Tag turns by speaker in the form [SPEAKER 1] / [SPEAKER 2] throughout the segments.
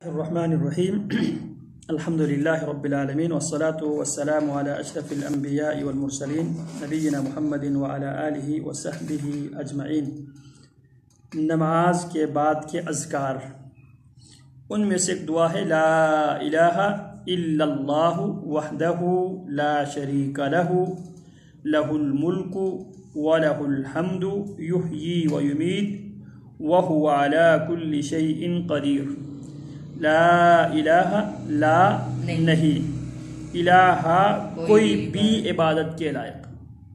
[SPEAKER 1] الرحمن الرحيم الحمد لله رب العالمين والصلاة والسلام على أشرف الأنبياء والمرسلين نبينا محمد وعلى آله وصحبه أجمعين۔ نماز کے بعد کے اذکار، ان میں سے ایک دعا ہے لا الہ الا اللہ وحدہ لا شریک لہ لہ الملک ولہ الحمد یحیی ویمیت وہو علی کل شیء قدیر۔ لا الہ لا نہیں، الہ کوئی بھی عبادت کے لائق،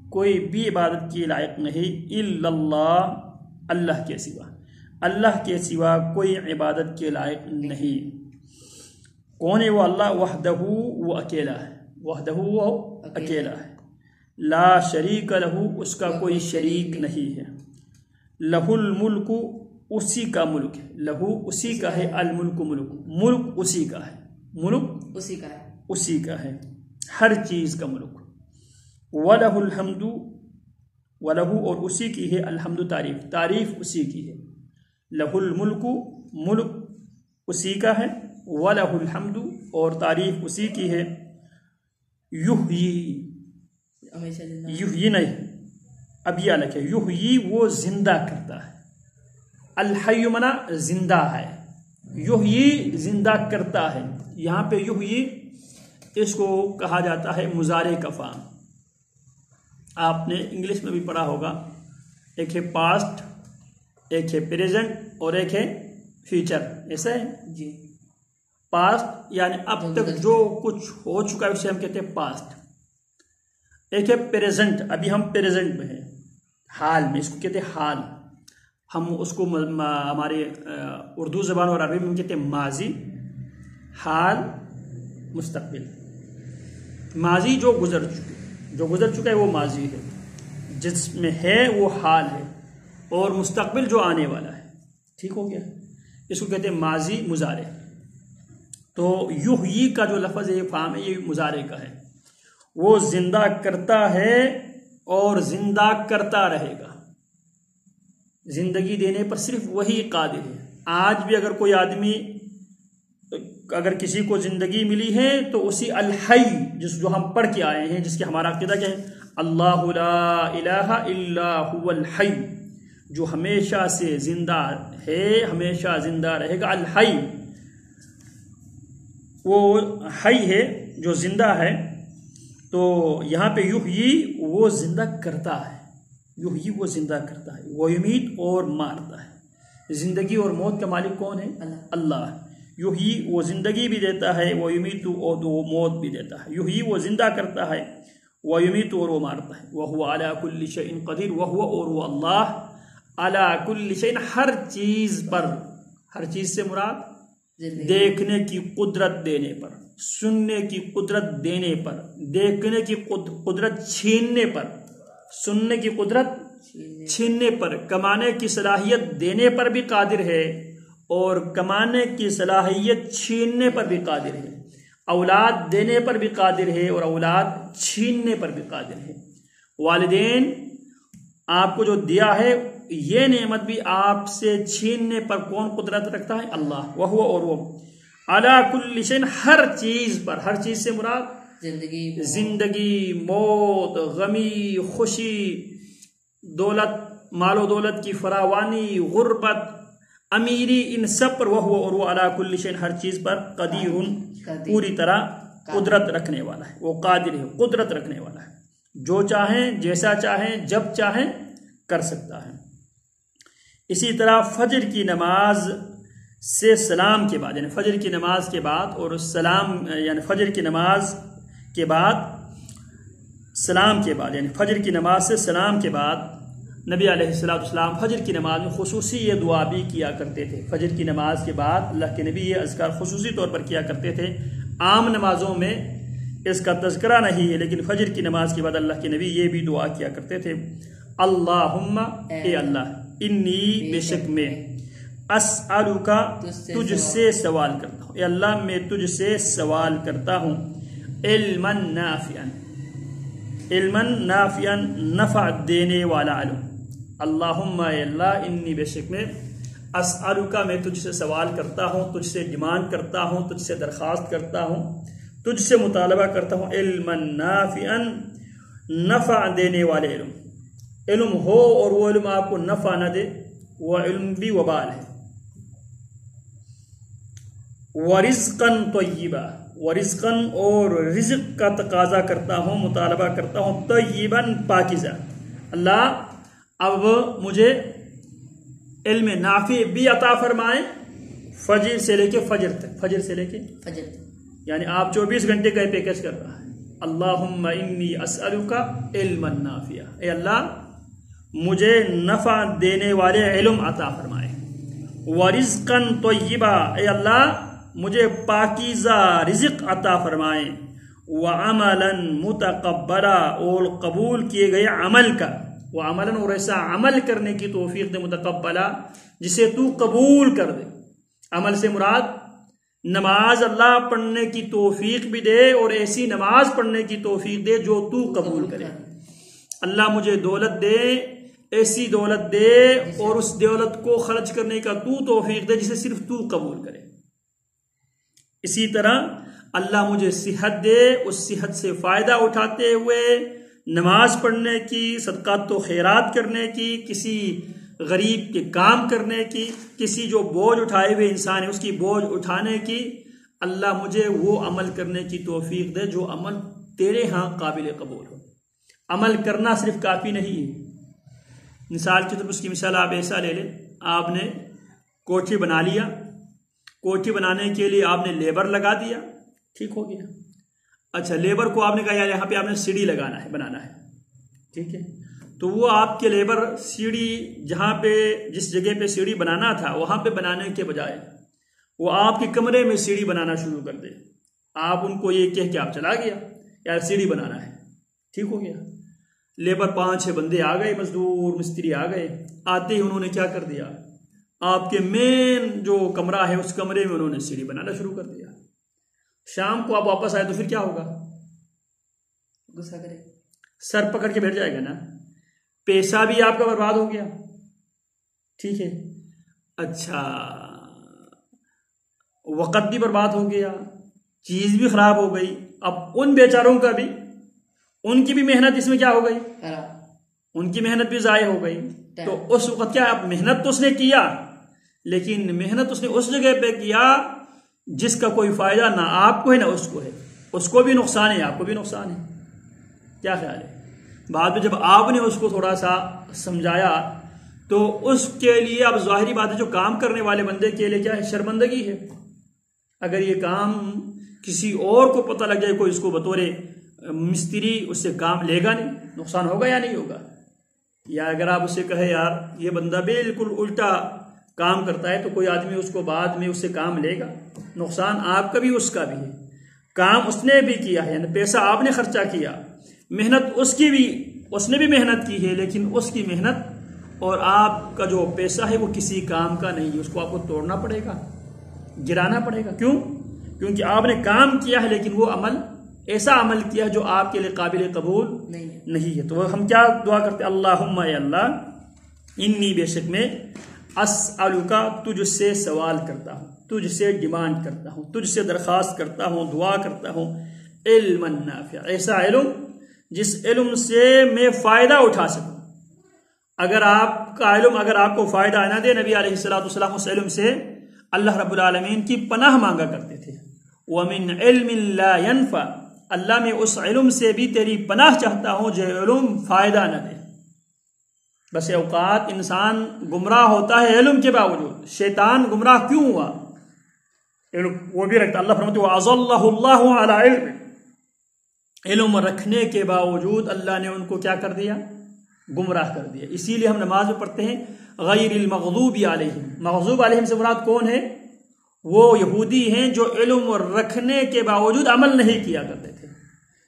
[SPEAKER 1] کوئی بھی عبادت کے لائق نہیں، الا اللہ اللہ کے سوا، اللہ کے سوا کوئی عبادت کے لائق نہیں۔ کون ہے وہ اللہ؟ وحدہ وہ اکیلا ہے، وحدہ وہ اکیلا ہے، لا شریک لہ اس کا کوئی شریک نہیں ہے، لہ الملک اسی کا ملک ہے، لہو اسی کا ہے، الملک ملک اسی کا ہے، ملک اسی کا ہے، ہر چیز کا ملک۔ وَلَهُ الْحَمْدُ وَلَهُ اور اسی کی ہے الحمد تعریف اسی کی ہے، لَهُ الْمُلْكُ ملک اسی کا ہے، وَلَهُ الْحَمْدُ اور تعریف اسی کی ہے، یحیی نہیں، اب یہ الگ ہے، یحیی وہ زندہ کرتا ہے، الحی منا زندہ ہے، یحیی زندہ کرتا ہے، یہاں پہ یحیی اس کو کہا جاتا ہے مضارع کا فعل۔ آپ نے انگلش میں بھی پڑھا ہوگا، ایک ہے پاسٹ، ایک ہے پریزنٹ اور ایک ہے فیوچر، ایسا ہے جی۔ پاسٹ یعنی اب تک جو کچھ ہو چکا ہے اسے ہم کہتے ہیں پاسٹ، ایک ہے پریزنٹ، ابھی ہم پریزنٹ میں ہیں، حال میں، اس کو کہتے ہیں حال، ہم اس کو ہمارے اردو زبان اور عربی میں کہتے ہیں ماضی، حال، مستقبل۔ ماضی جو گزر چکا ہے وہ ماضی ہے، جس میں ہے وہ حال ہے، اور مستقبل جو آنے والا ہے، ٹھیک ہو گیا، اس کو کہتے ہیں ماضی مضارع۔ تو یحیی کا جو لفظ ہے، یہ فعل ہے، یہ مضارع کا ہے، وہ زندہ کرتا ہے اور زندہ کرتا رہے گا، زندگی دینے پر صرف وہی قادر ہے۔ آج بھی اگر کوئی آدمی، اگر کسی کو زندگی ملی ہے تو اسی الحی جو ہم پڑھ کے آئے ہیں، جس کے ہمارا عقیدہ کیا ہے، اللہ لا الہ الا هو الحی، جو ہمیشہ سے زندہ ہے، ہمیشہ زندہ رہے گا، الحی وہ حی ہے جو زندہ ہے۔ تو یہاں پہ یحیی وہ زندہ کرتا ہے، یحیی وہ زندہ کرتا ہے، ویمیت اور مارتا ہے۔ زندگی اور موت کا مالک کون ہے؟ اللہ۔ یحیی وہ زندگی بھی دیتا ہے، ویمیت اور وہ موت بھی دیتا ہے۔ یحیی وہ زندہ کرتا ہے، ویمیت اور وہ مارتا ہے، وہو علی کل شیء قدیر، وہو اور وہ اللہ، علی کل شیء ہر چیز پر، ہر چیز سے مراد دیکھنے کی قدرت دینے پر، سننے کی قدرت دینے پر، دیکھنے کی قدرت چھیننے پر، سننے کی قدرت چھیننے پر، کمانے کی صلاحیت دینے پر بھی قادر ہے اور کمانے کی صلاحیت چھیننے پر بھی قادر ہے، اولاد دینے پر بھی قادر ہے اور اولاد چھیننے پر بھی قادر ہے۔ والدین آپ کو جو دیا ہے یہ نعمت بھی آپ سے چھیننے پر کون قدرت رکھتا ہے؟ اللہ۔ وہو اور وہ علی کل شیء ہر چیز پر، ہر چیز سے مراد زندگی، موت، غمی، خوشی، دولت، مال و دولت کی فراوانی، غربت، امیری، ان سب پر وہ اور وہ علی کل شیء ہر چیز پر قدیر پوری طرح قدرت رکھنے والا ہے، وہ قادر ہے، قدرت رکھنے والا ہے، جو چاہیں، جیسا چاہیں، جب چاہیں کر سکتا ہے۔ اسی طرح فجر کی نماز سے سلام کے بعد، یعنی فجر کی نماز کے بعد اور سلام، یعنی فجر کی نماز کے بعد سلام کے بعد، یعنی فجر کی نماز سے سلام کے بعد نبی علیہ السلام فجر کی نماز میں خصوصی یہ دعا بھی کیا کرتے تھے۔ فجر کی نماز کے بعد اللہ کے نبی یہ اذکار خصوصی طور پر کیا کرتے تھے، عام نمازوں میں اس کا تذکرہ نہیں ہے، لیکن فجر کی نماز کے بعد اللہ کے نبی یہ بھی دعا کیا کرتے تھے، اللہم اے اللہ، انی بے شک میں، اسألک تجھ سے سوال کرتا ہوں، اے اللہ میں تجھ سے سوال کرتا ہوں، علما نافعا، علما نافعا نفع دینے والا علم، اللہم اے اللہ، انی بے شک میں، اسألک میں تجھ سے سوال کرتا ہوں، تجھ سے ڈیمانڈ کرتا ہوں، تجھ سے درخواست کرتا ہوں، تجھ سے مطالبہ کرتا ہوں، علما نافعا نفع دینے والے علم، علم ہو اور وہ علم آپ کو نفع نہ دے، وہ علم بھی وبال ہے۔ ورزقا طیبا، ورزقا اور رزق کا تقاضا کرتا ہوں، مطالبہ کرتا ہوں، طیبا پاکیزہ۔ اللہ اب مجھے علم نافع بھی عطا فرمائے، فجر سے لے کے فجر تک، فجر سے لے کے فجر تک، یعنی آپ 24 گھنٹے کا پیکج کر رہا ہے۔ اللہم انی اسألک علما نافعا، اے اللہ مجھے نفع دینے والے علم عطا فرمائے۔ ورزقا طیبا، اے اللہ مجھے پاکیزہ رزق عطا فرمائے۔ وعملا متقبلا، اور قبول کیے گئے عمل کا، وعملا اور ایسا عمل کرنے کی توفیق دے، متقبلا جسے تو قبول کر دے۔ عمل سے مراد نماز اللہ پڑھنے کی توفیق بھی دے، اور ایسی نماز پڑھنے کی توفیق دے جو تو قبول کرے۔ اللہ مجھے دولت دے، ایسی دولت دے، اور اس دولت کو خرچ کرنے کا تو توفیق دے جسے صرف تو قبول کرے۔ اسی طرح اللہ مجھے صحت دے، اس صحت سے فائدہ اٹھاتے ہوئے نماز پڑھنے کی، صدقات و خیرات کرنے کی، کسی غریب کے کام کرنے کی، کسی جو بوجھ اٹھائے ہوئے انسان ہے اس کی بوجھ اٹھانے کی، اللہ مجھے وہ عمل کرنے کی توفیق دے جو عمل تیرے ہاں قابل قبول ہو۔ عمل کرنا صرف کافی نہیں ہے۔ مثال کی طرف اس کی مثال آپ ایسا لے لیں، آپ نے کوٹھی بنا لیا، کوٹھی بنانے کے لیے آپ نے لیبر لگا دیا، ٹھیک ہو گیا۔ اچھا، لیبر کو آپ نے کہا یار یہاں پہ آپ نے سیڑھی لگانا ہے، بنانا ہے، ٹھیک ہے، تو وہ آپ کے لیبر سیڑھی جہاں پہ جس جگہ پہ سیڑھی بنانا تھا وہاں پہ بنانے کے بجائے وہ آپ کے کمرے میں سیڑھی بنانا شروع کر دے۔ آپ ان کو یہ کہہ کے آپ چلا گیا یار سیڑھی بنانا ہے، ٹھیک ہو گیا۔ لیبر 5-6 بندے آ گئے، مزدور مستری آ گئے، آتے ہی انہوں نے کیا کر دیا، آپ کے مین جو کمرہ ہے اس کمرے میں انہوں نے سیڑھی بنانا شروع کر دیا۔ شام کو آپ واپس آئے تو پھر کیا ہوگا، غصہ کرے، سر پکڑ کے بیٹھ جائے گا نا، پیسہ بھی آپ کا برباد ہو گیا، ٹھیک ہے، اچھا وقت بھی برباد ہو گیا، چیز بھی خراب ہو گئی۔ اب ان بیچاروں کا بھی، ان کی بھی محنت اس میں کیا ہو گئی، ان کی محنت بھی ضائع ہو گئی۔ تو اس وقت کیا، اب محنت تو اس نے کیا لیکن محنت اس نے اس جگہ پہ کیا جس کا کوئی فائدہ نہ آپ کو ہے نہ اس کو ہے، اس کو بھی نقصان ہے، آپ کو بھی نقصان ہے۔ کیا خیال ہے؟ بعد میں جب آپ نے اس کو تھوڑا سا سمجھایا تو اس کے لیے اب ظاہری بات ہے جو کام کرنے والے بندے کے لیے کیا ہے، شرمندگی ہے۔ اگر یہ کام کسی اور کو پتہ لگ جائے، کوئی اس کو بطور مستری اس سے کام لے گا نہیں، نقصان ہوگا یا نہیں ہوگا؟ یا اگر آپ اسے کہے یار یہ بندہ بالکل الٹا کام کرتا ہے تو کوئی آدمی اس کو بعد میں اس سے کام لے گا، نقصان آپ کا بھی اس کا بھی ہے۔ کام اس نے بھی کیا ہے، پیسہ آپ نے خرچہ کیا، محنت اس کی بھی، اس نے بھی محنت کی ہے، لیکن اس کی محنت اور آپ کا جو پیسہ ہے وہ کسی کام کا نہیں ہے، اس کو آپ کو توڑنا پڑے گا، گرانا پڑے گا۔ کیوں؟ کیونکہ آپ نے کام کیا ہے لیکن وہ عمل ایسا عمل کیا جو آپ کے لیے قابل قبول نہیں ہے۔ تو ہم کیا دعا کرتے ہیں، اللہم اے اللہ، انی بے شک میں، اسألک تجھ سے سوال کرتا ہوں، تجھ سے ڈیمانڈ کرتا ہوں، تجھ سے درخواست کرتا ہوں، دعا کرتا ہوں، علما نافع، ایسا علم جس علم سے میں فائدہ اٹھا سکوں۔ اگر آپ کا علم اگر آپ کو فائدہ نہ دے، نبی علیہ السلام اس علم سے اللہ رب العالمین کی پناہ مانگا کرتے تھے۔ وَمِنْ عِلْمٍ لَا يَنْفَعُ، اللہ میں اس علم سے بھی تیری پناہ چاہتا ہوں جو علم فائدہ نہ دے۔ بس اوقات انسان گمراہ ہوتا ہے علم کے باوجود۔ شیطان گمراہ کیوں ہوا؟ علم وہ بھی رکھتا، اللہ فرماتے وَأَضَلَّهُ اللَّهُ عَلَى عِلْمٍ، علم رکھنے کے باوجود اللہ نے ان کو کیا کر دیا، گمراہ کر دیا۔ اسی لیے ہم نماز میں پڑھتے ہیں غیر المغضوب علیہم، مغضوب علیہم سے مراد کون ہے؟ وہ یہودی ہیں جو علم رکھنے کے باوجود عمل نہیں کیا کرتے تھے۔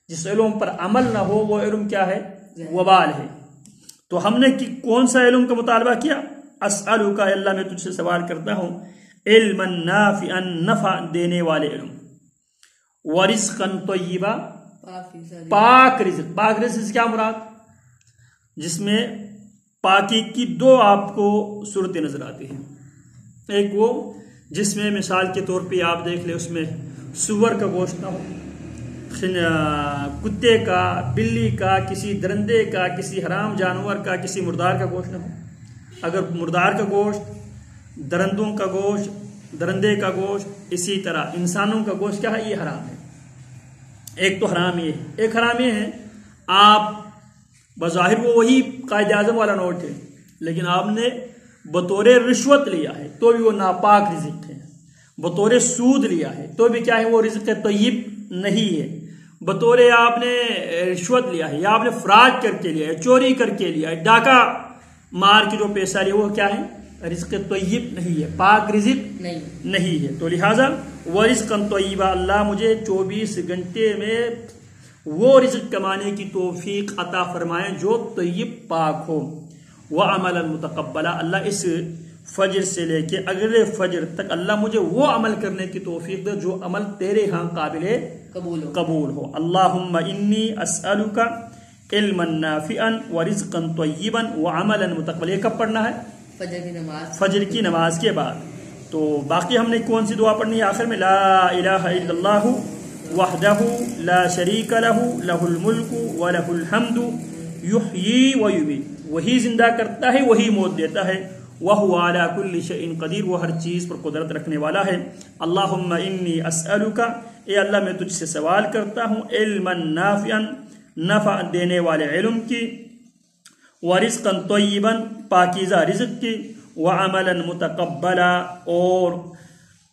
[SPEAKER 1] جس علم پر عمل نہ ہو وہ علم کیا ہے، وبال ہے۔ تو ہم نے کون سا علم کا مطالبہ کیا، اسألک، اللہ میں تجھ سے سوال کرتا ہوں، علما نافعا، نفع دینے والے علم، ورزقا طیبا، پاک رزق۔ پاک رزق سے کیا مراد، جس میں پاکی کی دو آپ کو صورتیں نظر آتی ہیں۔ ایک وہ جس میں مثال کے طور پہ آپ دیکھ لیں اس میں سور کا گوشت نہ ہو، کتے کا، بلی کا، کسی درندے کا، کسی حرام جانور کا، کسی مردار کا گوشت نہ ہو۔ اگر مردار کا گوشت، درندوں کا گوشت، درندے کا گوشت، اسی طرح انسانوں کا گوشت کیا ہے، یہ حرام ہے۔ ایک تو حرام یہ ہے، ایک حرام یہ ہے آپ بظاہر وہ وہی قائد اعظم والا نوٹ ہے، لیکن آپ نے بطور رشوت لیا ہے تو بھی وہ ناپاک رزق ہے، بطور سود لیا ہے تو بھی کیا ہے، وہ رزق طیب نہیں ہے، بطور آپ نے رشوت لیا ہے یا آپ نے فراڈ کر کے لیا ہے، چوری کر کے لیا ہے، ڈاکہ مار کے جو پیسہ لیا وہ کیا ہے، رزق طیب نہیں ہے، پاک رزق نہیں ہے۔ تو لہٰذا وَرِزْقًا طَيِّبًا، اللہ مجھے 24 گھنٹے میں وہ رزق کمانے کی توفیق عطا فرمائے جو طیب پاک ہو۔ وَعَمَلًا مُتَقَبَّلًا، اللہ اس فجر سے لے کے اگلے فجر تک اللہ مجھے وہ عمل کرنے کی توفیق دے جو عمل تیرے ہاں قابل قبول ہو۔ اللہم انی اسألک علما نافعا ورزقا طیبا وعملا متقبلا۔ یہ کب پڑھنا ہے؟ فجر کی نماز کے بعد۔ تو باقی ہم نے کون سی دعا پڑھنی ہے آخر میں؟ لا الہ الا اللہ وحدہ لا شریک لہ لہ الملک ولہ الحمد یحیی ویمیت، وہی زندہ کرتا ہے وہی موت دیتا ہے، وَهُوَ عَلَى كُلِّ شَيْءٍ قدیر، وہ ہر چیز پر قدرت رکھنے والا ہے۔ اللہم انی اسألک، اے اللہ میں تجھ سے سوال کرتا ہوں، علما نافعا، نفع دینے والے علم کی، ورزقا طیبا، پاکیزہ رزق کی، وعملا متقبلا، اور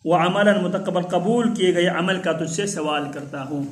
[SPEAKER 1] وعملا متقبل، قبول کیے گئے عمل کا تجھ سے سوال کرتا ہوں۔